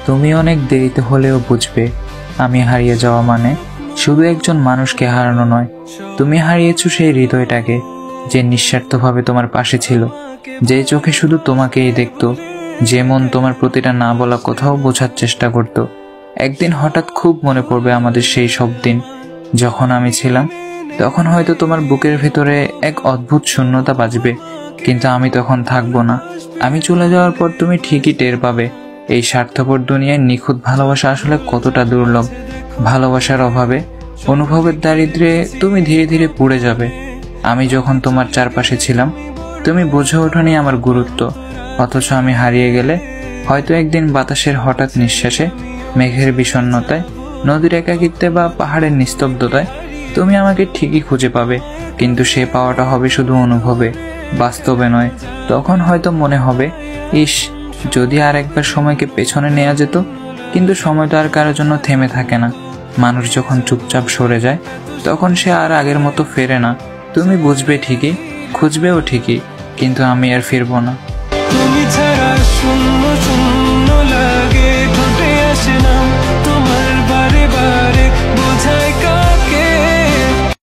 তুমি অনেক দেরিতে হলেও বুঝবে আমি হারিয়ে যাওয়া মানে শুধু একজন মানুষকে হারানো নয়, তুমি হারিয়েছো সেই হৃদয়টাকে যে নিঃস্বার্থভাবে তোমার পাশে ছিল, যে চোখে শুধু তোমাকেই দেখতো, যে মন তোমার প্রতিটা না বলা কথাও বোঝার চেষ্টা করত। একদিন হঠাৎ খুব মনে পড়বে আমাদের সেই সব দিন যখন আমি ছিলাম। তখন হয়তো তোমার বুকের ভেতরে এক অদ্ভুত শূন্যতা বাজবে, কিন্তু আমি তখন থাকবো না। আমি চলে যাওয়ার পর তুমি ঠিকই টের পাবে এই স্বার্থপর দুনিয়ায় নিখুঁত ভালোবাসা আসলে কতটা দুর্লভ। ভালোবাসার অভাবে, অনুভবের দারিদ্র্যে তুমি ধীরে ধীরে পুড়ে যাবে। আমি যখন তোমার চারপাশে ছিলাম তুমি বুঝে ওঠোনি আমার গুরুত্ব, অথচ আমি হারিয়ে গেলে হয়তো একদিন বাতাসের হঠাৎ নিঃশ্বাসে, মেঘের বিষণ্ণতায়, নদীর একাকিত্বে বা পাহাড়ের নিস্তব্ধতায় তুমি আমাকে ঠিকই খুঁজে পাবে, কিন্তু সে পাওয়াটা হবে শুধু অনুভবে, বাস্তবে নয়। তখন হয়তো মনে হবে, ইস, যদি আর একবার সময়কে পেছনে নেওয়া যেত। কিন্তু সময় তো আর কারোর জন্য থেমে থাকে না। মানুষ যখন চুপচাপ সরে যায় তখন সে আর আগের মতো ফেরে না। তুমি বুঝবে ঠিকই, খুঁজবেও ঠিকই, কিন্তু আমি আর ফিরবো না।